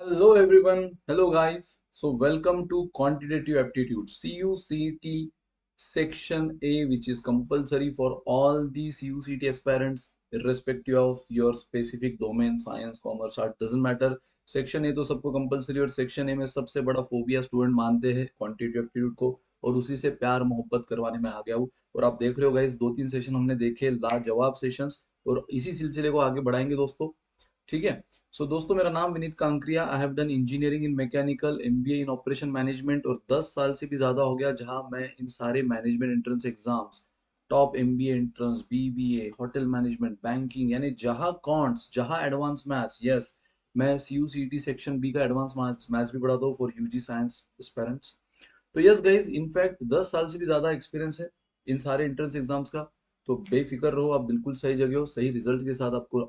Hello everyone, hello guys. So welcome to Quantitative Aptitude CUCT Section A, which is compulsory for all the CUCT aspirants, irrespective of your specific domain, science, commerce, art, doesn't matter. Section A तो सबको compulsory और section A में सबसे बड़ा phobia student मानते हैं quantitative aptitude को और उसी से प्यार मोहब्बत करवाने में आ गया हूँ। और आप देख रहे हो गाइस, दो तीन सेशन हमने देखे, लाजवाब सेशंस, और इसी सिलसिले को आगे बढ़ाएंगे दोस्तों। ठीक है। सो दोस्तों, मेरा नाम Vineet Kankaria. I have done engineering in mechanical, MBA in operation management, और 10 साल से भी ज्यादा हो गया जहां मैं इन सारे management entrance exams, top MBA entrance, BBA, hotel management, banking, यानी जहां कॉन्ट्स, जहां एडवांस मैथ्स, यस, मैं सीयूसीटी सेक्शन बी का एडवांस मैथ्स भी पढ़ाता हूँ फॉर यूजी साइंस एस्पिरेंट्स। तो यस गाइज, इनफैक्ट 10 साल से भी ज्यादा एक्सपीरियंस है इन सारे एंट्रेंस एग्जाम्स का। तो बेफिक्र रहो, आप बिल्कुल सही जगह हो, सही रिजल्ट के साथ आपको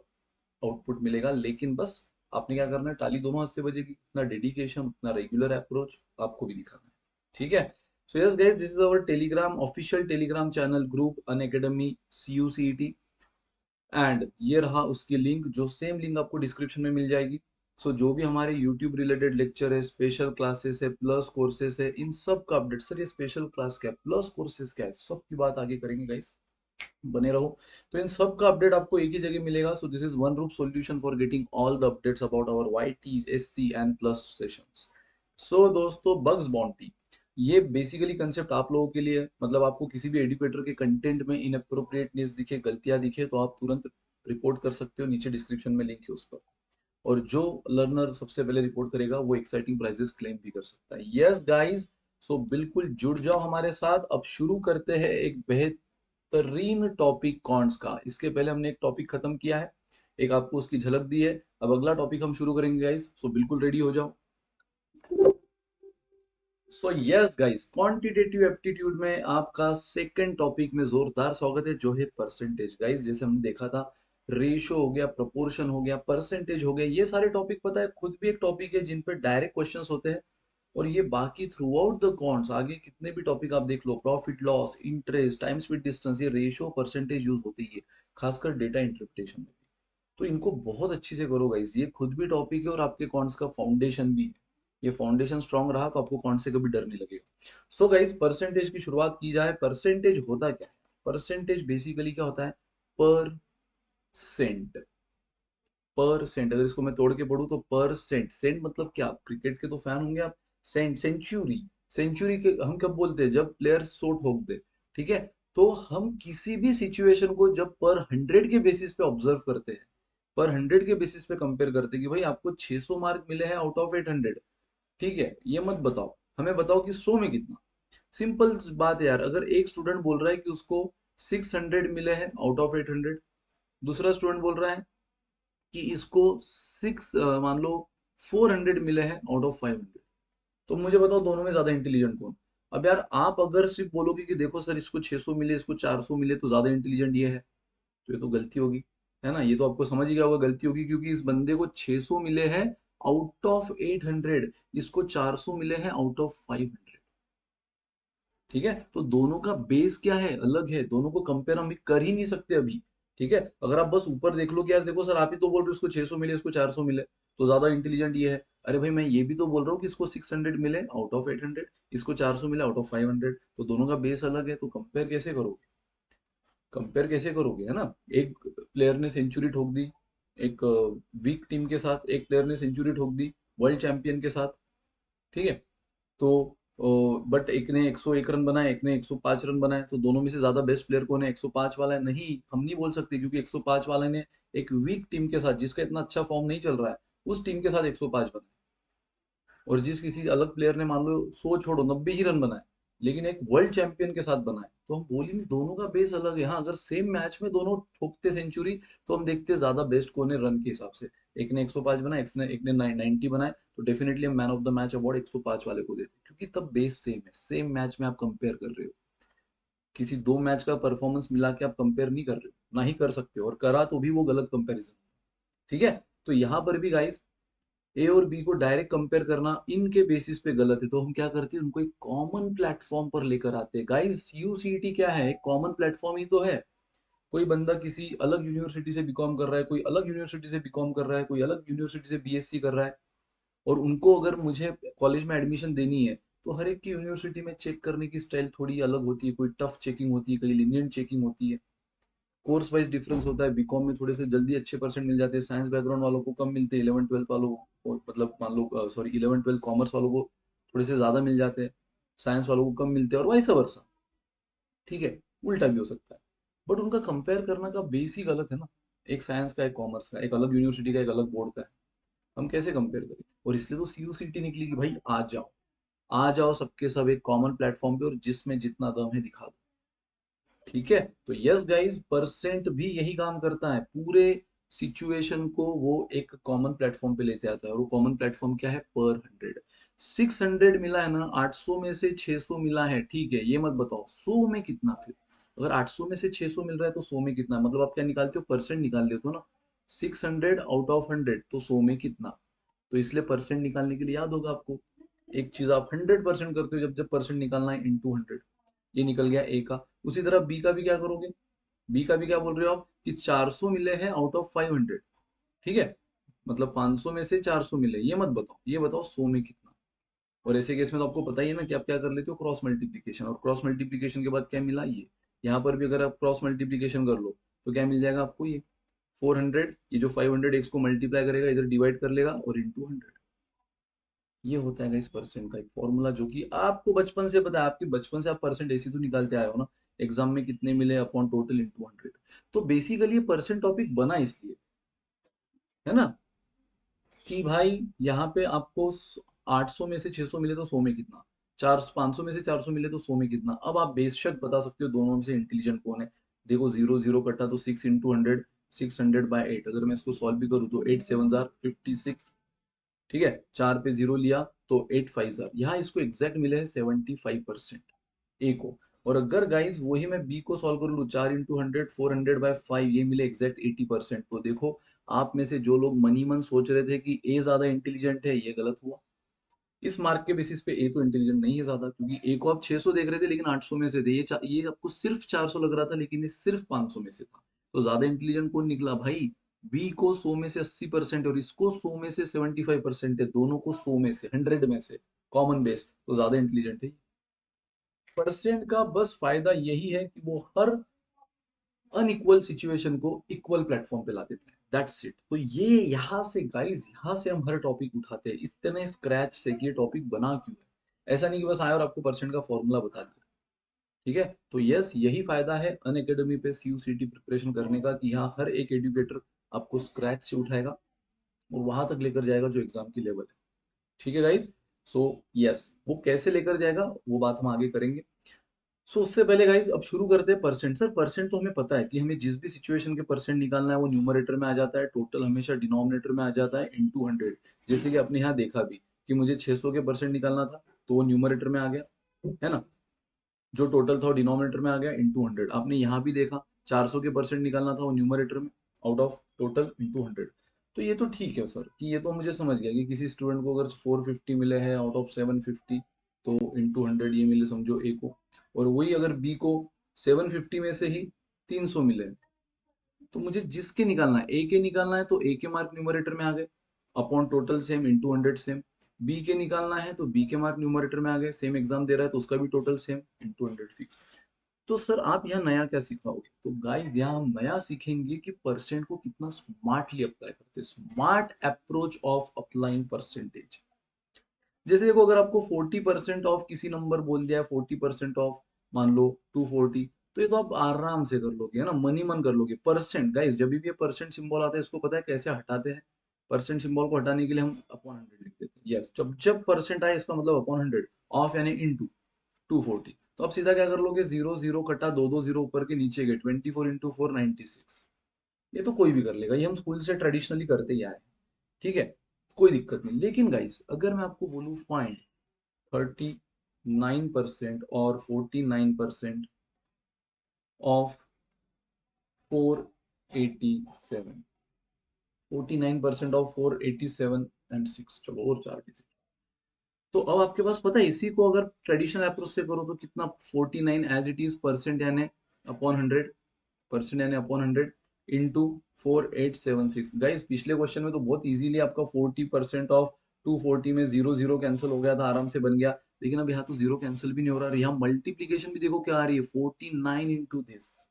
आउटपुट मिलेगा। लेकिन बस आपने क्या करना है, टाली दोनों हाथ से बजेगी, उतना डेडिकेशन, उतना रेगुलर अप्रोच आपको भी दिखाना है। ठीक है। So yes guys, this is our Telegram, official Telegram channel group Unacademy CUCET। And ये रहा उसकी लिंक, जो सेम लिंक आपको डिस्क्रिप्शन में मिल जाएगी। सो जो भी हमारे यूट्यूब रिलेटेड लेक्चर है, स्पेशल क्लासेस है, प्लस कोर्सेस है, इन सब का अपडेट, सर ये स्पेशल क्लास क्या है, प्लस कोर्सेस क्या है, सबकी बात आगे करेंगे गाइस, बने रहो। तो इन सब का अपडेट आपको एक ही जगह मिलेगा। So this is one roof solution for getting all the updates about our YT, SC and plus sessions. सो दोस्तों, बग्स बाउंटी, ये बेसिकली कंसेप्ट आप लोगों के लिए है। मतलब आपको किसी भी एडुकेटर के कंटेंट में इनअप्रोप्रिएटनेस दिखे, गलतियां दिखे, तो आप तुरंत रिपोर्ट कर सकते हो, नीचे डिस्क्रिप्शन में लिंक है उस पर। और जो लर्नर सबसे पहले रिपोर्ट करेगा वो एक्साइटिंग प्राइजेस क्लेम भी कर सकता है। यस गाइस, सो बिल्कुल जुड़ जाओ हमारे साथ। अब शुरू करते हैं एक बेहतरीन टॉपिक कॉन्ट्स का। इसके पहले हमने एक टॉपिक खत्म किया है, एक आपको उसकी झलक दी है। अब अगला टॉपिक हम शुरू करेंगे गाइस, सो बिल्कुल रेडी हो जाओ। सो यस गाइस, क्वांटिटेटिव एप्टीट्यूड में आपका सेकंड टॉपिक में जोरदार स्वागत है, जो है परसेंटेज। गाइस, जैसे हमने देखा था, रेशो हो गया, प्रोपोर्शन हो गया, परसेंटेज हो गया, ये सारे टॉपिक पता है खुद भी एक टॉपिक है जिन पे डायरेक्ट क्वेश्चंस होते हैं। और ये बाकी थ्रू आउट द कॉन्ट्स, आगे कितने भी टॉपिक आप देख लो, profit loss, interest, time speed distance, ये रेशो परसेंटेज यूज होती है, खासकर डेटा इंटरप्रिटेशन में। तो इनको बहुत अच्छी से करो गाइस, ये खुद भी टॉपिक है और आपके कॉन्ट्स का फाउंडेशन भी है। ये फाउंडेशन स्ट्रांग रहा तो आपको कॉन्ट से कभी डर नहीं लगेगा। सो गाइस, परसेंटेज की शुरुआत की जाए। परसेंटेज होता क्या है? परसेंटेज बेसिकली क्या होता है? परसेंट। परसेंट, अगर इसको मैं तोड़ के पढ़ूं तो परसेंट, सेंट मतलब क्या? क्रिकेट के तो फैन होंगे आप। सेंट, सेंचुरी, सेंचुरी के हम कब बोलते हैं? जब प्लेयर सौ ठोक दे। ठीक है। तो हम किसी भी सिचुएशन को जब पर 100 के बेसिस पे ऑब्जर्व करते हैं, पर 100 के बेसिस पे कंपेयर करते हैं कि भाई आपको 600 मार्क मिले हैं आउट ऑफ 800। ठीक है, ये मत बताओ, हमें बताओ कि 100 में कितना। सिंपल बात है यार, अगर एक स्टूडेंट बोल रहा है कि उसको 600 मिले हैं आउट ऑफ 800, दूसरा स्टूडेंट बोल रहा है कि इसको मान लो 400 मिले हैं आउट ऑफ 500, तो मुझे बताओ दोनों में ज्यादा इंटेलिजेंट कौन? अब यार, आप अगर सिर्फ बोलोगे कि देखो सर इसको 600 मिले, इसको 400 मिले, तो ज्यादा इंटेलिजेंट ये है, तो ये तो गलती होगी, है ना? ये तो आपको समझ ही गया होगा गलती होगी, क्योंकि इस बंदे को 600 मिले हैं आउट ऑफ 800, इसको 400 मिले हैं आउट ऑफ 500। ठीक है, तो दोनों का बेस क्या है? अलग है, दोनों को कंपेयर हम कर ही नहीं सकते अभी। ठीक है, अगर आप बस ऊपर देख लो कि यार देखो सर, आप ही तो बोल रहे हो इसको 600 मिले, इसको 400 मिले, तो ज्यादा इंटेलिजेंट ये है। अरे भाई, मैं ये भी तो बोल रहा हूँ कि इसको 600 मिले आउट ऑफ 800, इसको 400 मिले आउट ऑफ 500, तो दोनों का बेस अलग है, तो कंपेयर कैसे करोगे? कंपेयर कैसे करोगे, है ना? एक प्लेयर ने सेंचुरी ठोक दी एक वीक टीम के साथ, एक प्लेयर ने सेंचुरी ठोक दी वर्ल्ड चैंपियन के साथ। ठीक है। तो बट एक ने 101 रन बनाए, एक ने 105 रन बनाए, तो दोनों में से ज्यादा बेस्ट प्लेयर कौन है? 105 वाला है? नहीं, हम नहीं बोल सकते, क्योंकि 105 वाला ने एक वीक टीम के साथ, जिसका इतना अच्छा फॉर्म नहीं चल रहा है, उस टीम के साथ 105 बनाए। और जिस किसी अलग प्लेयर ने मान लो 100 छोड़ो 90 ही रन बनाए, लेकिन एक वर्ल्ड चैंपियन के साथ बनाए, तो हम बोलेंगे दोनों का बेस अलग है। हाँ, अगर सेम मैच में दोनों ठोकते सेंचुरी, तो हम देखते ज्यादा बेस्ट कौन है रन के हिसाब से। एक ने 105 बनाए, एक ने 90 बनाए, तो डेफिनेटली हम man of the match award 105 वाले को देते, क्योंकि तब बेस सेम है, सेम मैच में आप कंपेयर कर रहे हो। किसी दो मैच का परफॉर्मेंस मिला के आप कंपेयर नहीं कर रहे हो, ना ही कर सकते हो, और करा तो भी वो गलत कंपेरिजन। ठीक है। तो यहाँ पर भी गाइस, ए और बी को डायरेक्ट कंपेयर करना इनके बेसिस पे गलत है, तो हम क्या करते हैं, उनको एक कॉमन प्लेटफॉर्म पर लेकर आते हैं। गाइस, यूसीटी क्या है? एक कॉमन प्लेटफॉर्म ही तो है। कोई बंदा किसी अलग यूनिवर्सिटी से बीकॉम कर रहा है, कोई अलग यूनिवर्सिटी से बीकॉम कर रहा है, कोई अलग यूनिवर्सिटी से बीएससी कर रहा है, और उनको अगर मुझे कॉलेज में एडमिशन देनी है तो हर एक की यूनिवर्सिटी में चेक करने की स्टाइल थोड़ी अलग होती है, कोई टफ चेकिंग होती है, कहीं लीनियंट चेकिंग होती है, कोर्स वाइज डिफरेंस होता है। बीकॉम में थोड़े से जल्दी अच्छे परसेंट मिल जाते हैं, साइंस बैकग्राउंड वालों को कम मिलते हैं, 11 12 वालों को, मतलब मान लो सॉरी 11 12 कॉमर्स वालों को थोड़े से ज्यादा मिल जाते हैं, साइंस वालों को कम मिलते हैं, और वाइस वर्सा। ठीक है, उल्टा भी हो सकता है। बट उनका कंपेयर करना का बेसिक अलग है ना, एक साइंस का, एक कॉमर्स का, एक अलग यूनिवर्सिटी का, एक अलग बोर्ड का है। हम कैसे कंपेयर करें? और इसलिए तो सीयूसीटी निकली कि भाई आ जाओ, आ जाओ सबके सब एक कॉमन प्लेटफॉर्म पे, और जिसमें जितना दम है दिखा दो। ठीक है, तो यस गाइस, परसेंट भी यही काम करता है, पूरे सिचुएशन को वो एक कॉमन प्लेटफॉर्म पे लेते आता है, और वो कॉमन प्लेटफॉर्म क्या है? पर 100। 600 मिला है ना, 800 में से 600 मिला है, ठीक है, ये मत बताओ 100 में कितना फिर। अगर 800 में से 600 मिल रहा है तो 100 में कितना, मतलब आप क्या निकालते हो? परसेंट निकाल लेते हो ना। 600 आउट ऑफ 100, तो 100 में कितना। तो इसलिए परसेंट निकालने के लिए याद होगा आपको, एक चीज आप 100% करते हो जब जब परसेंट निकालना है, इंटू 100। ये निकल गया ए का। उसी तरह बी का भी क्या करोगे? बी का भी क्या बोल रहे हो आप कि 400 मिले हैं आउट ऑफ 500। ठीक है, मतलब 500 में से 400 मिले, ये मत बताओ, ये बताओ 100 में कितना। और ऐसे केस में तो आपको पता ही है ना कि आप क्या कर लेते हो? क्रॉस मल्टीप्लीकेशन, और क्रॉस मल्टीप्लीकेशन के बाद क्या मिला? ये। यहाँ पर भी अगर आप क्रॉस मल्टीप्लीकेशन कर लो तो क्या मिल जाएगा आपको? ये 400, ये जो 500 एक्स को मल्टीप्लाई करेगा, इधर डिवाइड कर लेगा, और इंटू 100। ये होता है इस परसेंट का एक फॉर्मूला, जो कि आपको बचपन से पता है, आपके बचपन से आप परसेंट ऐसी तो निकालते आए हो ना, एग्जाम में कितने मिले अपॉन टोटल इंटू 100। तो बेसिकली ये परसेंट टॉपिक बना इसलिए है ना, कि भाई यहाँ पे आपको 800 में से 600 मिले तो 100 में कितना, 500 में से 400 मिले तो 100 में कितना। अब आप बेशक बता सकते हो दोनों में से इंटेलिजेंट कौन है। देखो, जीरो जीरो कटा तो 6 इंटू 100, 600/8। अगर मैं इसको सॉल्व भी करूँ तो 8 7 56। ठीक है, 4 पे जीरो लिया तो 8 5 यहाँ इसको एग्जैक्ट मिले हैं 75% ए को। और अगर गाइस वही मैं बी को सॉल्व कर लूँ, 4 इंटू 100, 400/5, ये मिले एग्जैक्ट 80%। तो देखो, आप में से जो लोग मनी मन सोच रहे थे कि ए ज्यादा इंटेलिजेंट है, ये गलत हुआ। इस मार्क के बेसिस पे ए तो इंटेलिजेंट नहीं है ज्यादा, क्योंकि ए को आप 600 देख रहे थे लेकिन 800 में से थे, ये आपको सिर्फ 400 लग रहा था लेकिन ये सिर्फ 500 में से था। तो ज्यादा इंटेलिजेंट कौन निकला भाई? बी को 100 में से 80% और इसको 100 में से 75% है, दोनों को 100 में से, 100 में से कॉमन बेस, तो ज्यादा इंटेलिजेंट है। परसेंट का बस फायदा यही है कि वो हर अनइक्वल सिचुएशन को इक्वल प्लेटफॉर्म पे ला देता है, दैट्स इट। तो ये यहाँ से गाइस, यहाँ से हम हर टॉपिक उठाते हैं इतने स्क्रैच से कि ये टॉपिक बना क्यों है। ऐसा नहीं कि बस आया और आपको परसेंट का फॉर्मूला बता दिया। ठीक है, तो यस, यही फायदा है अन अकेडमी पे सीयूसीटी प्रिपरेशन करने का, कि यहाँ हर एक एजुकेटर आपको स्क्रैच से उठाएगा और वहां तक लेकर जाएगा जो एग्जाम की लेवल है। ठीक है गाइस, सो यस, वो कैसे लेकर जाएगा वो बात हम आगे करेंगे। सो उससे पहले गाइस अब शुरू करते हैं परसेंट। सर परसेंट तो हमें पता है कि हमें जिस भी सिचुएशन के परसेंट निकालना है वो न्यूमरेटर में आ जाता है, टोटल हमेशा डिनोमिनेटर में आ जाता है इंटू 100। जैसे कि अपने यहाँ देखा भी कि मुझे 600 के परसेंट निकालना था तो वो न्यूमरेटर में आ गया, है ना, जो टोटल था वो डिनोमिनेटर में आ गया इंटू 100। आपने यहाँ भी देखा 400 के परसेंट निकालना था वो न्यूमरेटर में, आउट ऑफ टोटल इंटू 100। तो ये तो ठीक है सर, कि ये तो मुझे समझ गया कि किसी स्टूडेंट को अगर 450 मिले हैं आउट ऑफ 750, तो इंटू 100 ये मिले समझो ए को। और वही अगर बी को 750 में से ही 300 मिले, तो मुझे जिसके निकालना है, ए के निकालना है, तो ए के मार्क न्यूमरेटर में आ गए, upon total same into 100 same. B के निकालना है तो बी के मार्क न्यूमरेटर में आ गए, सेम एग्जाम दे रहा है तो उसका भी टोटल सेम इंटू 100 फिक्स। तो सर आप यहाँ नया क्या सिखाओगे? तो गाइस यहाँ हम नया सीखेंगे कि परसेंट को कितना स्मार्टली अप्लाई करते हैं, smart approach of applying percentage. जैसे देखो, अगर आपको 40% ऑफ किसी नंबर बोल दिया है, 40% ऑफ मान लो 240, तो ये तो आप आराम से कर लोगे, है ना, मनी मन कर लोगे। परसेंट गाइस, जब भी ये परसेंट सिंबल आता है इसको पता है कैसे हटाते हैं? परसेंट सिंबल को हटाने के लिए हम अपॉन 100 लिख देते हैं। यस, जब जब परसेंट आए इसका मतलब अपॉन 100, ऑफ यानी इनटू 240। तो आप सीधा क्या कर लोगे? जीरो जीरो कटा दो दो जीरो ऊपर के नीचे गए, 24 इंटू 4 96। ये तो कोई भी कर लेगा, ये हम स्कूल से ट्रेडिशनली करते ही आए हैं। ठीक है, कोई दिक्कत नहीं। लेकिन गाइस अगर मैं आपको बोलूं फाइंड 39% और 49% ऑफ 487, 49% ऑफ 487 एंड 6, चलो और 4 डिजिट। तो अब आपके पास पता है इसी को अगर ट्रेडिशनल अप्रोच से करो तो कितना? 49 एज इट इज परसेंट यानी अपॉन 100, परसेंट यानी अपॉन 100 इंटू 4876। गाइस पिछले क्वेश्चन में तो बहुत इजीली आपका 40% ऑफ 240 में जीरो जीरो कैंसिल हो गया था, आराम से बन गया। लेकिन अब यहाँ तो जीरो कैंसिल भी नहीं हो रहा, यहाँ मल्टीप्लीकेशन भी देखो क्या आ रही है, 49 into this,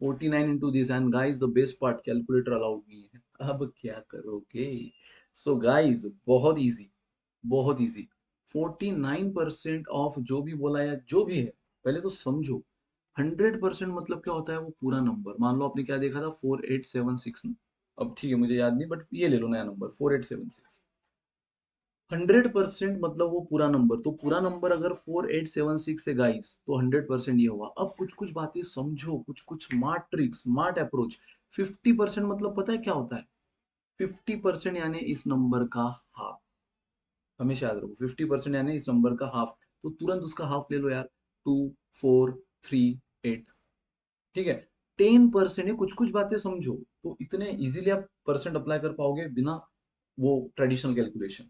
49 into this, and guys the best part, calculator allowed नहीं है। अब क्या करोगे? सो गाइस बहुत इजी, बहुत इजी। 49% ऑफ जो भी बोला या जो भी है, पहले तो समझो। 100% मतलब क्या होता है, वो पूरा नंबर। मान लो आपने क्या देखा था, 4876। अब ठीक है मुझे याद नहीं, बट ये ले लो नया नंबर 4876। 100% मतलब वो पूरा नंबर, तो पूरा नंबर अगर 4876 है गाइस, तो 100% ये हुआ। अब कुछ कुछ बातें समझो, कुछ कुछ स्मार्ट ट्रिक्स, स्मार्ट अप्रोच। 50% मतलब पता है क्या होता है? 50% यानी इस नंबर का हाफ। हमेशा याद रखो, 50% यानी इस नंबर का हाफ। तो तुरंत उसका हाफ ले लो यार, 2438। ठीक है। 10% है, कुछ कुछ बातें समझो तो इतने इजीली आप परसेंट अप्लाई कर पाओगे बिना वो ट्रेडिशनल कैलकुलेशन।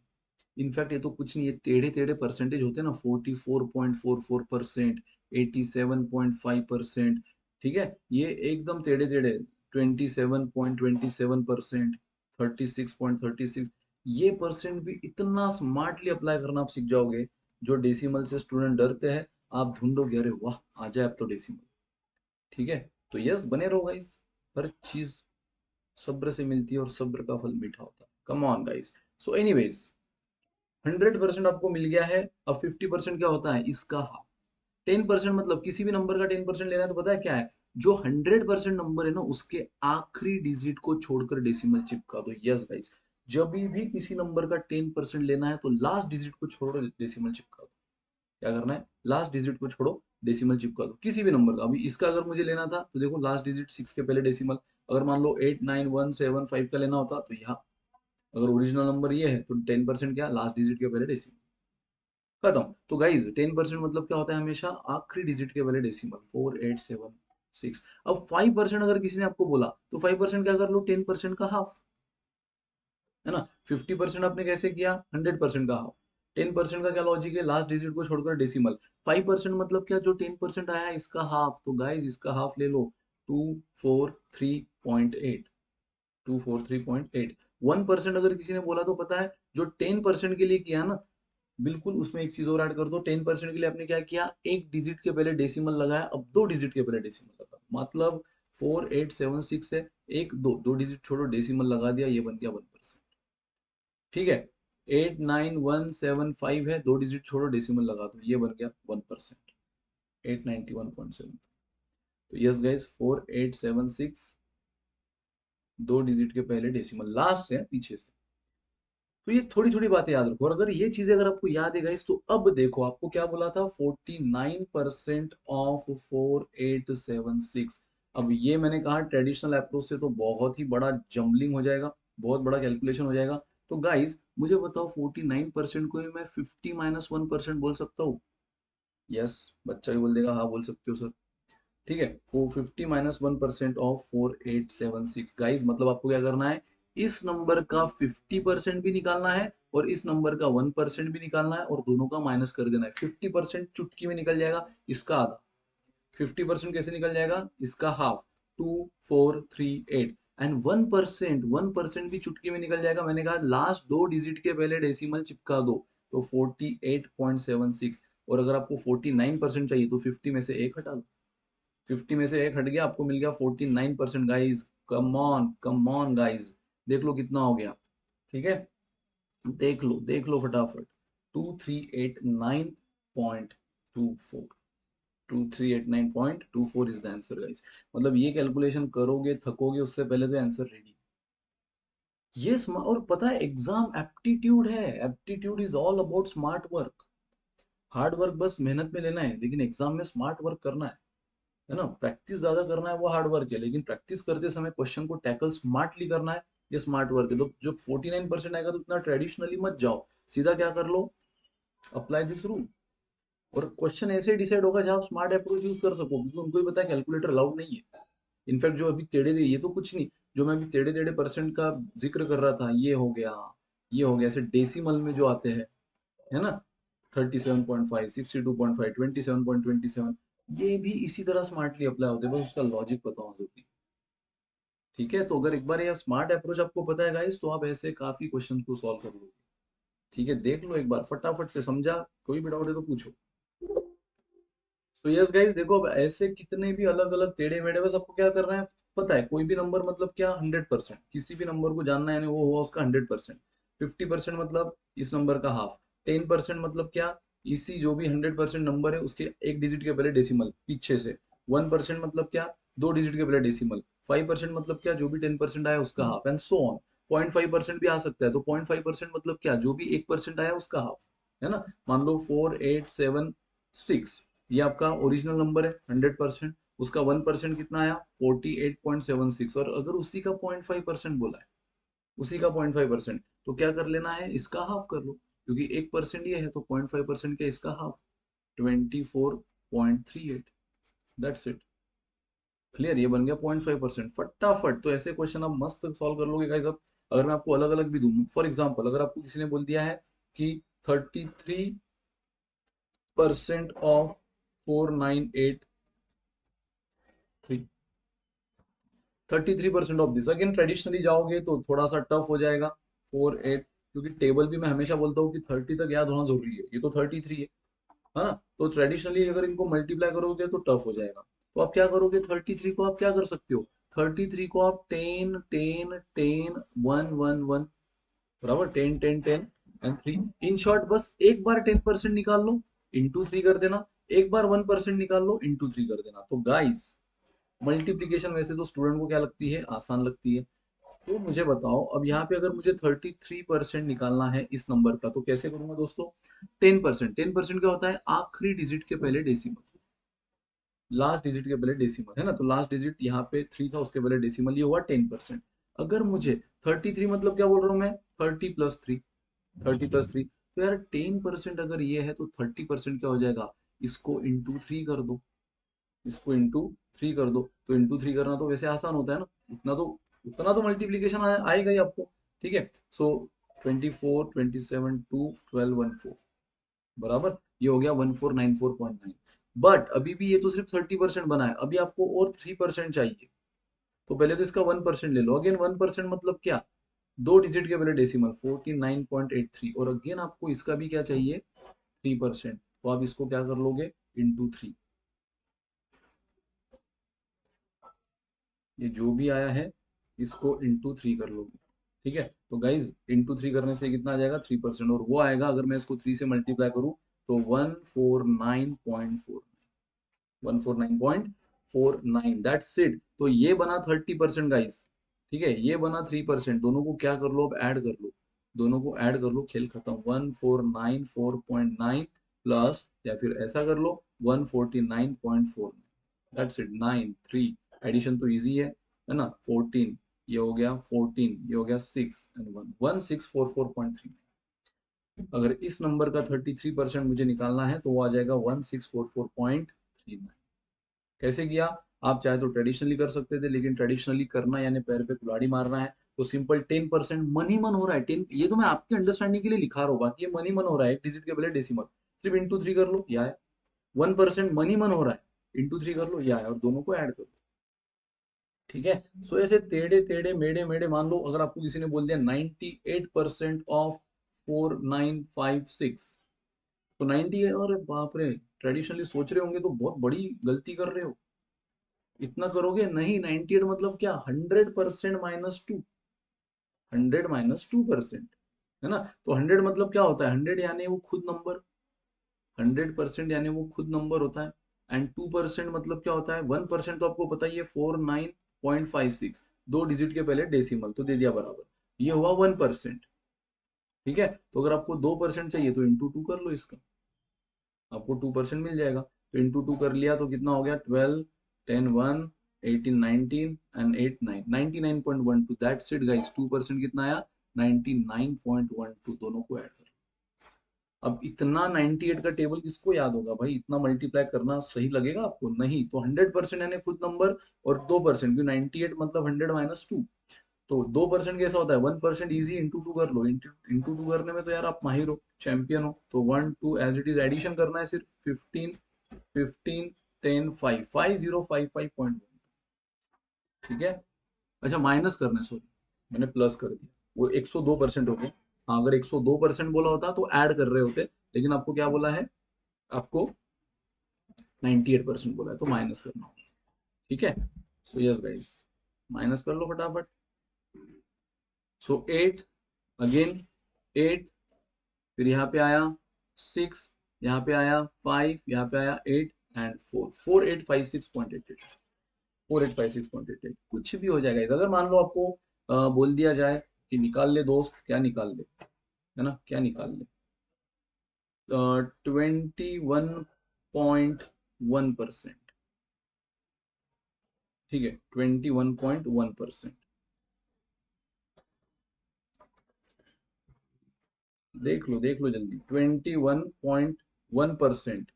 इनफैक्ट ये तो कुछ नहीं है, टेढ़े टेढ़े परसेंटेज होते हैं ना, 44.44%, 87.5%। ठीक है, ये एकदम टेढ़े टेढ़े, 27.27%, 36.36, ये परसेंट भी इतना स्मार्टली अप्लाई करना आप सीख जाओगे। जो डेसिमल से स्टूडेंट डरते हैं, आप ढूंढोगे अरे वाह आ जाए अब तो डेसिमल। ठीक है, तो यस बने रहो गाइस। हर चीज सब्र से मिलती है और सब्र का फल मीठा होता है। Come on guys. So anyways, 100% आपको मिल गया है। अब 50% क्या होता है, इसका हाफ। 10% मतलब किसी भी नंबर का 10% लेना है, तो पता है क्या है? जो 100% नंबर है ना, उसके आखिरी डिजिट को छोड़कर डेसिमल चिपका दो। यस गाइस, जब भी किसी नंबर का 10% लेना है, तो लास्ट डिजिट को छोड़ो, डेसिमल चिपका दो। क्या करना है, लास्ट डिजिट को छोड़ो, डेसिमल चिपका दो किसी भी नंबर का। अभी इसका अगर मुझे लेना था, तो देखो लास्ट डिजिट 6 के पहले डेसिमल। अगर मान लो 89175 का लेना होता, तो यहाँ अगर ओरिजिनल नंबर ये है, तो 10% क्या, लास्ट डिजिट के पहले डेसिमल। खत्म। तो गाइज 10% मतलब क्या होता है, हमेशा आखिरी डिजिट के पहले डेसिमल, 4876। अब 5% अगर किसी ने आपको बोला, तो 5% क्या कर लो, 10% का हाफ। है ना? 50% आपने कैसे किया, 100% का हाफ। 10% का क्या लॉजिक है, लास्ट डिजिट को छोड़कर डेसिमल। 5% मतलब क्या, जो 10% आया है इसका हाफ। तो गाइज इसका हाफ ले लो, 243.8। 243.8। 1% अगर किसी ने बोला, तो पता है जो 10% के लिए किया ना, बिल्कुल उसमें एक चीज और ऐड कर दो। 10% के लिए आपने क्या किया, एक डिजिट के पहले डेसिमल लगाया, अब दो डिजिट के पहले डेसिमल लगा, मतलब 4876 है, एक दो दो डिजिट छोड़ो, डेसिमल लगा दिया, ये बन गया 1%। ठीक है। 89175 है, दो डिजिट छोड़ो, डेसिमल लगा दो, ये बन गया 1%। 891.7। तो यस गाइस, 4876 दो डिजिट के पहले डेसिमल, लास्ट से है, पीछे से। तो ये थोड़ी थोड़ी बातें याद रखो, और अगर ये चीजें अगर आपको याद है गाइस, तो अब देखो आपको क्या बोला था, 49% ऑफ 4876। अब ये मैंने कहा ट्रेडिशनल अप्रोच से तो बहुत ही बड़ा जम्बलिंग हो जाएगा, बहुत बड़ा कैलकुलेशन हो जाएगा। तो गाइस मुझे बताओ, 49% को ही मैं 50 - 1% बोल सकता हूँ? यस, बच्चा भी बोल देगा हाँ बोल सकते हो सर। ठीक है, वो 50 - 1% ऑफ 4876 गाइस, मतलब आपको क्या करना है, इस नंबर का 50% भी निकालना है, और इस नंबर का 1% भी निकालना है, और दोनों का माइनस कर देना है। 50% चुटकी में निकल जाएगा, इसका आधा। 50% कैसे निकल जाएगा, इसका हाफ, 2438। एंड 1% भी चुटकी में निकल जाएगा। मैंने कहा लास्ट दो डिजिट के पहले डेसिमल चिपका दो, तो 48.76। और अगर आपको 49% चाहिए, तो 50 में से एक हटा दो। 50 में से एक हट गया, आपको मिल गया 49% गाइज। कम ऑन गाइज, देख लो कितना हो गया। ठीक है, देख लो फटाफट। 2389.24। 2389.24 इज द आंसर गाइज। मतलब ये कैलकुलेशन करोगे, थकोगे, उससे पहले तो आंसर रेडी। ये और पता है, एग्जाम एप्टीट्यूड है। Aptitude is all about smart work. Hard work बस मेहनत में लेना है, लेकिन एग्जाम में स्मार्ट वर्क करना है ना? प्रैक्टिस ज्यादा करना है, वो हार्ड वर्क है, लेकिन प्रैक्टिस करते समय क्वेश्चन को टैकल स्मार्टली करना है, ये स्मार्ट वर्क है। तो जब 49% आएगा, तो इतना ट्रेडिशनली मत जाओ, सीधा क्या कर लो, अप्लाई दिस रूल। और क्वेश्चन ऐसे डिसाइड होगा जहां आप स्मार्ट अप्रोच यूज कर सको, क्योंकि उनको भी पता है कैलकुलेटर अलाउड नहीं है। इनफैक्ट जो अभी टेढ़े टेढ़े, ये तो कुछ नहीं, जो मैं अभी टेढ़े टेढ़े परसेंट का जिक्र कर रहा था, ये हो गया, ये हो गया, ऐसे डेसिमल में जो आते हैं, है ना, 37.5, 62.5, 27.27, ये भी इसी तरह स्मार्टली अप्लाई होते हैं, बस उसका लॉजिक पता होना जरूरी। ठीक है, तो अगर एक बार ये स्मार्ट अप्रोच आपको पता है गाइस, तो आप ऐसे काफी क्वेश्चन को सॉल्व कर लोगे। ठीक है, देख लो एक बार फटाफट से, समझा? कोई भी डाउट है तो पूछो। तो यस गाइस, देखो अब ऐसे कितने भी अलग अलग टेढ़े मेढ़े, बस आपको क्या करना है पता है, कोई भी नंबर मतलब क्या, 100%, किसी भी नंबर को जानना है, यानी वो हुआ उसका 100%। 50% मतलब इस नंबर का हाफ। 10% मतलब क्या, इसी जो भी 100% नंबर है उसके एक डिजिट के पहले डेसिमल पीछे से। 1% मतलब क्या, दो डिजिट के पहले डेसिमल। 5% मतलब क्या, जो भी 10% आया उसका हाफ, एंड सो ऑन। 0.5% भी आ सकता है, तो 0.5% मतलब क्या, जो भी 1% आया उसका हाफ, है ना? मान लो 4876, ये आपका ओरिजिनल नंबर है 100%, उसका 1% कितना आया, 48.76, और अगर उसी का 0.5% बोला है, उसी का 0.5%, तो क्या कर लेना है, इसका हाफ कर लो, क्योंकि 1% ये है तो 0.5% क्या, इसका हाफ, 24.38। That's it, clear? ये बन गया 0.5%, फटाफट। तो ऐसे क्वेश्चन आप मस्त सॉल्व कर लोगे गाइस। अब अगर मैं आपको अलग अलग भी दूं, फॉर एग्जाम्पल अगर आपको किसी ने बोल दिया है कि 33% of 4983, 33% of this, again traditionally जाओगे तो थोड़ा सा टफ हो जाएगा। 48, क्योंकि टेबल भी मैं हमेशा बोलता हूँ कि 30 तक याद होना जरूरी है, ये तो 33 है ना? तो ट्रेडिशनली अगर इनको मल्टीप्लाई करोगे तो टफ हो जाएगा। तो आप क्या करोगे, 33 को आप क्या कर सकते हो, 33 को आप 10 10 10 1 1 1, बराबर, 10 10 10 एंड 3। इन शॉर्ट बस एक बार 10% निकाल लो, इंटू 3 कर देना। एक बार 1% निकाल लो, इंटू 3 कर देना। तो गाइस, मल्टीप्लीकेशन वैसे तो स्टूडेंट को क्या लगती है, आसान लगती है। तो मुझे बताओ, अब यहाँ पे अगर मुझे 33% निकालना है इस नंबर का, तो कैसे करूंगा दोस्तों? 10%, 10% क्या होता है, आखिरी डिजिट के पहले डेसिमल, लास्ट डिजिट के पहले डेसिमल, है ना? तो लास्ट डिजिट यहाँ पे 3 था, उसके पहले डेसिमल, ये हुआ 10%। अगर मुझे 33 मतलब क्या बोल रहा हूँ मैं, 30 + 3, 30 + 3, तो यार 10% अगर ये है तो 30% क्या हो जाएगा, इसको इंटू 3 कर दो, इसको इंटू 3 कर दो। तो इंटू 3 करना तो वैसे आसान होता है ना, उतना तो मल्टीप्लीकेशन आएगा ही आपको। ठीक है, सो 24 27 2 12 14, बराबर, ये हो गया 1494.9। बट अभी भी ये तो सिर्फ 30% बना है, अभी आपको और 3% चाहिए। तो पहले तो इसका 1% ले लो, अगेन 1% मतलब क्या, दो डिजिट के पहले डेसिमल, 49.83, और अगेन आपको इसका भी क्या चाहिए, 3%। तो आप इसको क्या कर लोगे, इंटू 3, ये जो भी आया है इसको इंटू 3 कर लोगे। ठीक है, तो गाइज इंटू 3 करने से कितना आ जाएगा, 3%, और वो आएगा अगर मैं इसको 3 से मल्टीप्लाई करूं तो 149.4, 149.49, दैट्स इट। तो ये बना 30% गाइज। ठीक है, ये बना 3%, दोनों को क्या कर लो, अब ऐड कर लो, दोनों को ऐड कर लो, खेल खत्म। 1494.9 प्लस, या फिर ऐसा कर लो, 149.4, दैट्स इट, 9 3, एडिशन तो इजी है ना? 14, ये हो गया 14, ये हो गया 6 एंड 1, 1644.3। अगर इस नंबर का 33% मुझे निकालना है तो वो आ जाएगा 1644.39। कैसे किया? आप चाहे तो ट्रेडिशनली कर सकते थे, लेकिन ट्रेडिशनली करना यानी पैर पे कुल्हाड़ी मारना है। तो सिंपल 10% मन ही मन हो रहा है, 10, ये तो मैं आपके अंडरस्टैंडिंग के लिए लिखा रहा हूँ, बाकी ये मन ही मन हो रहा है, एक डिजिट के पहले डेसिमल, सिर्फ इंटू 3 कर लो, ये आया। 1% मन ही मन हो रहा है, इंटू 3 कर लो, ये आया, और दोनों को ऐड कर लो। ठीक है, सो ऐसे टेढ़े टेढ़े मेढ़े मेढ़े, मान लो अगर आपको किसी ने बोल दिया 98% ऑफ 4956, तो 90 है, और बाप रे, ट्रेडिशनली सोच रहे होंगे तो बहुत बड़ी गलती कर रहे हो, इतना करोगे नहीं। 98 मतलब क्या, 100% -2, 100 - 2%, है ना? तो 100 मतलब क्या होता है, 100 यानी वो खुद नंबर, 100% यानी वो खुद नंबर होता है। एंड 2% मतलब क्या होता है, 1% तो आपको पता ही है, 49.56, दो डिजिट के पहले डेसिमल, तो दे दिया बराबर, ये हुआ 1%। ठीक है, तो अगर आपको 2% चाहिए तो इंटू 2 कर लो इसका, आपको 2% मिल जाएगा। तो इंटू 2 कर लिया तो कितना हो गया, 12 10 1 18 19 एंड 8 9, 99.12, दैट्स इट गाइस। 2% कितना आया, 99.12, दोनों को ऐड कर। अब इतना 98 का टेबल किसको याद होगा भाई, इतना मल्टीप्लाई करना सही लगेगा आपको? नहीं। तो 100% यानी खुद नंबर, और 2%, क्योंकि 98 मतलब 100 - 2, तो 2% कैसा होता है, 1% इजी, इंटू 2 कर लो, इंटू 2 करने में तो यार आप माहिर हो, चैंपियन हो। तो 1 2 एज इट इज एडिशन करना है सिर्फ, 15 15 10 5, 5055.1। ठीक है, अच्छा माइनस करना है, सॉरी, मैंने प्लस कर दिया, वो 102% हो गया। हाँ, अगर 102% बोला होता तो ऐड कर रहे होते, लेकिन आपको क्या बोला है, आपको 98% बोला है, तो माइनस करना होगा। ठीक है, सो यस गाइस, माइनस कर लो फटाफट। सो 8, अगेन 8, फिर यहाँ पे आया 6, यहाँ पे आया 5, यहाँ पे आया 8 एंड 4, 4856.88, 4856.88 कुछ भी हो जाएगा इधर। अगर मान लो आपको बोल दिया जाए कि निकाल ले दोस्त, क्या निकाल ले, है ना, क्या निकाल ले, 21.1%। ठीक है, 21.1%। देख लो जल्दी, 21.1%,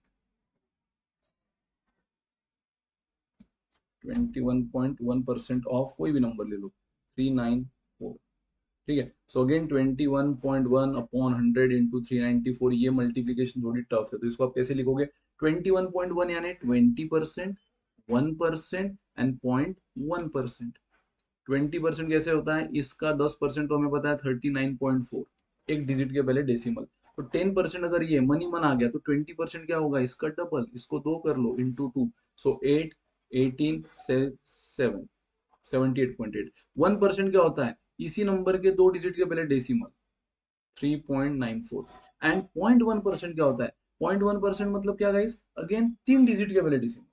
21.1% ऑफ कोई भी नंबर ले लो, 394। ठीक है, सो अगेन 21.1 अपॉन 100 इंटू 394, ये मल्टीप्लीकेशन थोड़ी टफ है, तो इसको आप कैसे लिखोगे, 21.1 यानी 20%, 1% एंड 0.1%। 20% कैसे होता है, इसका 10% तो हमें पता है 39.4, एक डिजिट के पहले डेसिमल। तो 10% अगर ये मनी मन आ गया तो 20% क्या होगा, इसका डबल, इसको 2 कर लो इंटू 2, सो 8, 18, 7, 78.8। 1% क्या होता है, इसी नंबर के 2 डिजिट के पहले डेसिमल, 3.94। एंड 0.1% क्या होता है, 0.1% मतलब क्या गाइस, अगेन 3 डिजिट के पहले डेसिमल।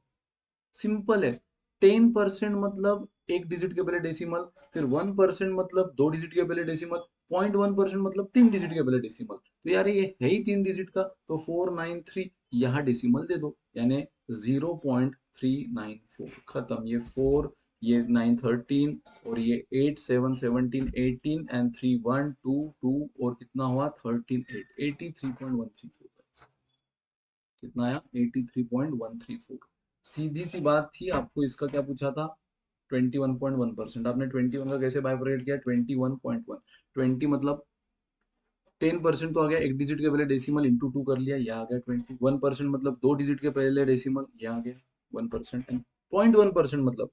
सिंपल है, 10% मतलब एक डिजिट के पहले डेसिमल, फिर 1% मतलब 2 डिजिट के पहले डेसिमल, 0.1% मतलब 3 डिजिट के पहले डेसिमल। तो यार ये है ही 3 डिजिट का, तो 493 यहाँ डेसिमल दे दो, यानी 0.394, खत्म। ये 4, ये 9 13, और ये 8 7 17 18 एंड 3 1 2 2, और कितना हुआ 13 8, 83.134। कितना आया, 83.134। सीधी सी बात थी, आपको इसका क्या पूछा था, 21.1%। आपने 21 का कैसे बाइफरकेट किया, 21.1, 20 मतलब 10% तो आ गया, एक डिजिट के पहले डेसिमल इंटू 2 कर लिया, यह आ गया 20। 1% मतलब 2 डिजिट के पहले डेसिमल, यह आ गया 1%। एंड 0.1% मतलब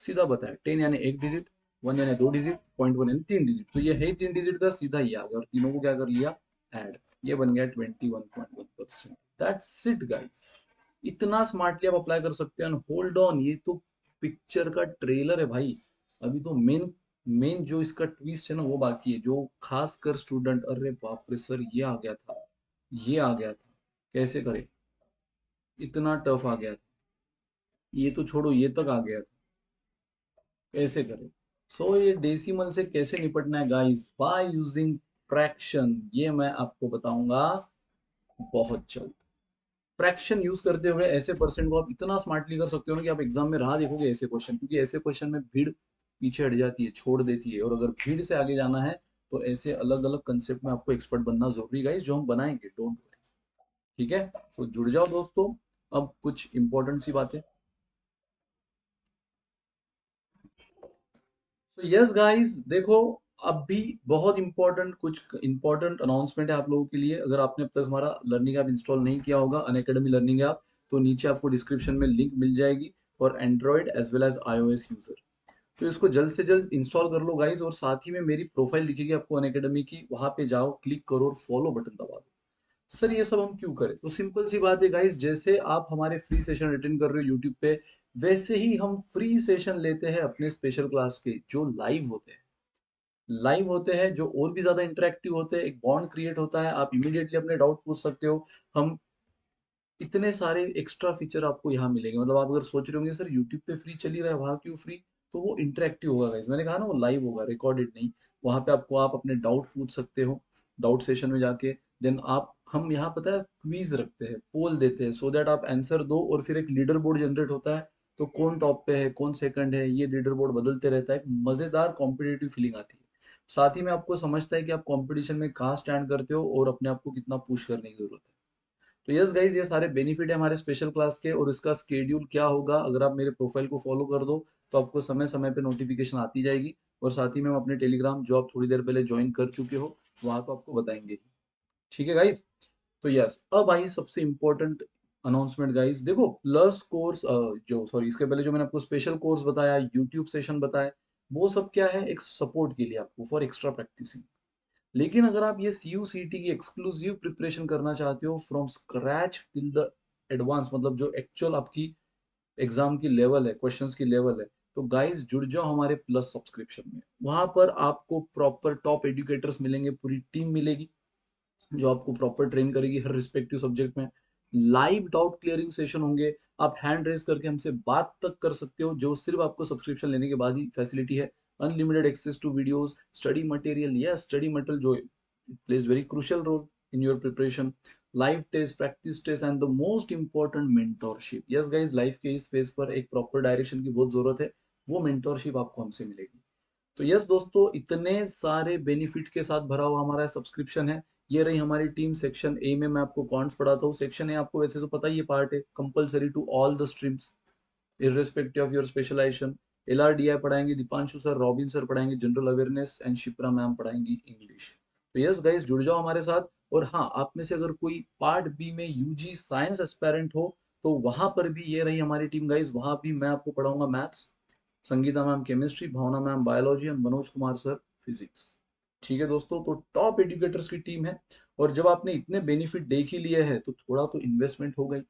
सीधा बताया, 10 यानी एक डिजिट, 1 यानी 2 डिजिट, 0.1 यानी 3 डिजिट, तो ये है ही 3 डिजिट का, सीधा ये आ गया, और तीनों को क्या कर लिया, ऐड, ये बन गया 21.1%। दैट्स इट गाइस, इतना स्मार्टली आप अप्लाई कर सकते हैं। होल्ड ऑन, ये तो पिक्चर का ट्रेलर है भाई, अभी तो मेन मेन जो इसका ट्विस्ट है ना वो बाकी है, जो खास कर स्टूडेंट, अरे बाप रे सर ये आ गया था, ये आ गया था, कैसे करे, इतना टफ आ गया था, ये तो छोड़ो, ये तक आ गया था, कैसे करें। सो ये डेसिमल से कैसे निपटना है गाइस, बाय यूजिंग फ्रैक्शन, ये मैं आपको बताऊंगा बहुत जल्द। फ्रैक्शन यूज करते हुए ऐसे परसेंट को आप इतना स्मार्टली कर सकते हो ना कि आप एग्जाम में राह देखोगे ऐसे क्वेश्चन, क्योंकि ऐसे क्वेश्चन में भीड़ पीछे हट जाती है, छोड़ देती है, और अगर भीड़ से आगे जाना है तो ऐसे अलग अलग कंसेप्ट में आपको एक्सपर्ट बनना जरूरी गाइस, जो हम बनाएंगे, डोंट वरी। ठीक है, तो जुड़ जाओ दोस्तों। अब कुछ इंपॉर्टेंट सी बातें। तो यस गाइस देखो, अभी बहुत इंपॉर्टेंट, कुछ इंपॉर्टेंट अनाउंसमेंट है आप लोगों के लिए। अगर आपने अब तक हमारा लर्निंग ऐप इंस्टॉल नहीं किया होगा, अनअकैडमी लर्निंग ऐप, तो नीचे आपको डिस्क्रिप्शन में लिंक मिल जाएगी for android as well as iOS user. तो इसको जल्द से जल्द इंस्टॉल कर लो गाइस, और साथ ही में मेरी प्रोफाइल दिखेगी आपको अनअकैडमी की, वहां पे जाओ, क्लिक करो और फॉलो बटन दबा दो। सर ये सब हम क्यों करें, तो सिंपल सी बात है गाइस, जैसे आप हमारे फ्री सेशन अटेंड कर रहे हो यूट्यूब पे, वैसे ही हम फ्री सेशन लेते हैं अपने स्पेशल क्लास के, जो लाइव होते हैं, लाइव होते हैं, जो और भी ज्यादा इंटरेक्टिव होते हैं, एक बॉन्ड क्रिएट होता है, आप इमीडिएटली अपने डाउट पूछ सकते हो। हम इतने सारे एक्स्ट्रा फीचर आपको यहाँ मिलेंगे, मतलब आप अगर सोच रहे होंगे सर यूट्यूब पे फ्री चल ही रहा है, वहां क्यों फ्री, तो वो इंटरेक्टिव होगा गाइस, मैंने कहा ना वो लाइव होगा, रिकॉर्डेड नहीं। वहां पे आपको, आप अपने डाउट पूछ सकते हो डाउट सेशन में जाके, देन आप, हम यहाँ पता है क्वीज रखते हैं, पोल देते हैं, सो दैट आप आंसर दो, और फिर एक लीडर बोर्ड जनरेट होता है, तो कौन टॉप पे है कौन सेकंड है, ये लीडर बोर्ड बदलते रहता है, एक मजेदार कॉम्पिटेटिव फीलिंग आती है। साथ ही में आपको समझता है कि आप कंपटीशन में कहाँ स्टैंड करते हो, और अपने आप को कितना पुश करने की जरूरत है। तो यस गाइज, ये सारे बेनिफिट है हमारे स्पेशल क्लास के, और इसका स्केड्यूल क्या होगा, अगर आप मेरे प्रोफाइल को फॉलो कर दो तो आपको समय समय पे नोटिफिकेशन आती जाएगी, और साथ ही में हम अपने टेलीग्राम, जो आप थोड़ी देर पहले ज्वाइन कर चुके हो, वहां तो आपको बताएंगे। ठीक है गाइज, तो यस अब आई सबसे इंपॉर्टेंट अनाउंसमेंट गाइज, देखो प्लस कोर्स, जो सॉरी इसके पहले जो मैंने आपको स्पेशल कोर्स बताया, यूट्यूब सेशन बताया, वो सब क्या है, एक सपोर्ट के लिए आपको, फॉर एक्स्ट्रा प्रैक्टिसिंग। लेकिन अगर आप ये CU/CET की एक्सक्लूसिव प्रिपरेशन करना चाहते हो from scratch till the advance, मतलब जो एक्चुअल आपकी एग्जाम की लेवल है, क्वेश्चंस की लेवल है, तो गाइस जुड़ जाओ हमारे प्लस सब्सक्रिप्शन में। वहां पर आपको प्रॉपर टॉप एजुकेटर्स मिलेंगे, पूरी टीम मिलेगी जो आपको प्रॉपर ट्रेन करेगी हर रिस्पेक्टिव सब्जेक्ट में। लाइव डाउट क्लियरिंग सेशन होंगे, आप हैंड रेज करके हमसे बात तक कर सकते हो, जो सिर्फ आपको सब्सक्रिप्शन लेने के बाद ही फैसिलिटी है। Unlimited access to videos, study material, yes study material जो plays very crucial role in your preparation, live test, practice test and the most important mentorship. Yes guys, life के इस फेज पर एक प्रॉपर डायरेक्शन की बहुत जरूरत है, वो मेंटोरशिप आपको हमसे मिलेगी। तो यस दोस्तों, इतने सारे बेनिफिट के साथ भरा हुआ हमारा सब्सक्रिप्शन है। ये रही हमारी टीम। सेक्शन ए में मैं आपको कॉन्ट्स पढ़ाता हूँ। सेक्शन ए आपको वैसे तो पता ही, ये पार्ट है compulsory to all the streams irrespective of your specialisation. LRDI पढ़ाएंगे दीपांशु सर, रॉबिन सर पढ़ाएंगे general awareness and Shipra ma'am पढ़ाएंगी इंग्लिश। तो यस गाइस, जुड़ जाओ हमारे साथ। और हाँ, आप में से अगर कोई पार्ट बी में UG साइंस एस्पेरेंट हो, तो वहां पर भी ये रही हमारी टीम गाइस। वहां भी मैं आपको पढ़ाऊंगा मैथ्स, संगीता मैम केमिस्ट्री, भावना मैम बायोलॉजी और मनोज कुमार सर फिजिक्स। ठीक है दोस्तों, तो टॉप एजुकेटर्स की टीम है। और जब आपने इतने बेनिफिट देख ही लिए हैं, तो थोड़ा तो इन्वेस्टमेंट हो गई।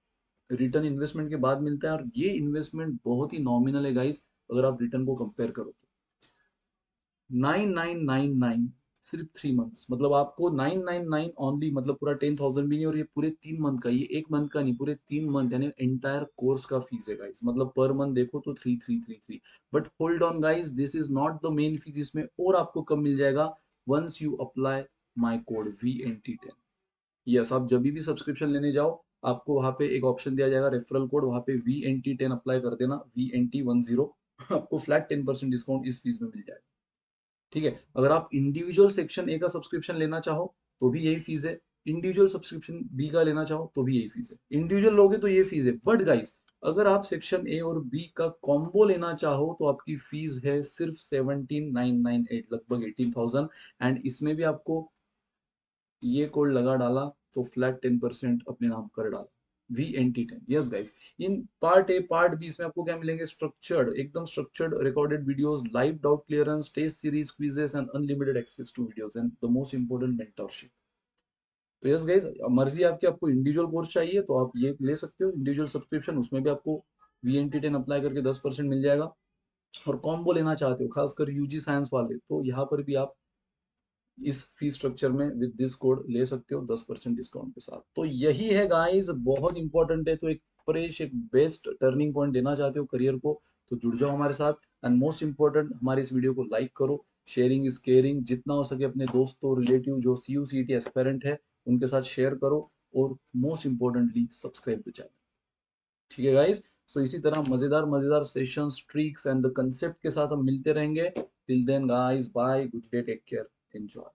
रिटर्न इन्वेस्टमेंट के बाद मिलता है, और ये इन्वेस्टमेंट बहुत ही नॉमिनल है गाइस, अगर आप रिटर्न को कंपेयर करो तो। 9999, सिर्फ 3 मंथ्स, मतलब आपको 999 ओनली, मतलब पूरा 10,000 भी नहीं, और ये पूरे 3 मंथ का, ये एक मंथ का नहीं, पूरे 3 मंथ, यानी एंटायर कोर्स का फीस है गाइस। मतलब पर मंथ देखो तो 3333। But hold on guys, this is not the main fees, इसमें और आपको कम मिल जाएगा once you apply my code VNT10। Yes, आप जब भी सब्सक्रिप्शन लेने जाओ, आपको वहां पे एक ऑप्शन दिया जाएगा रेफरल कोड, वहां पे VNT10 अप्लाई कर देना, VNT10। आपको फ्लैट 10% डिस्काउंट इस फीस में मिल जाएगा। ठीक है, अगर आप इंडिविजुअल सेक्शन ए का सब्सक्रिप्शन लेना चाहो तो भी यही फीस है, इंडिविजुअल सब्सक्रिप्शन बी का लेना चाहो तो भी यही फीस है। इंडिविजुअल लोगे तो ये फीस है, बट गाइस, अगर आप सेक्शन ए और बी का कॉम्बो लेना चाहो तो आपकी फीस है सिर्फ 17,998, लगभग 18,000। एंड इसमें भी आपको ये कोड लगा डाला तो फ्लैट 10% अपने नाम कर डाला, VNT10। Yes guys, in part A part B इसमें आपको क्या मिलेंगे, स्ट्रक्चर्ड, एकदम structured recorded videos, live doubt clearance, test series, quizzes and unlimited access to videos and the most important mentorship. तो यस गाइस, मर्जी आपकी, आपको इंडिविजुअल कोर्स चाहिए तो आप ये ले सकते हो इंडिविजुअल सब्सक्रिप्शन, उसमें भी आपको VNT10 अप्लाई करके 10% मिल जाएगा। और कॉम्बो लेना चाहते हो खासकर UG साइंस वाले, तो यहाँ पर भी आप इस फी स्ट्रक्चर में विद दिस कोड ले सकते हो 10% डिस्काउंट के साथ। तो यही है गाइस, बहुत इंपॉर्टेंट है। तो एक फ्रेश, एक बेस्ट टर्निंग पॉइंट देना चाहते हो करियर को, तो जुड़ जाओ हमारे साथ। एंड मोस्ट इंपॉर्टेंट, हमारे इस वीडियो को लाइक करो, शेयरिंग इज केयरिंग, जितना हो सके अपने दोस्तों रिलेटिव जो CU/CET एस्पेरेंट है उनके साथ शेयर करो। और most importantly subscribe the channel. ठीक है गाइस, सो इसी तरह मजेदार मजेदार sessions, tricks and the concept के साथ हम मिलते रहेंगे। Till then guys, bye, good day, take care, enjoy.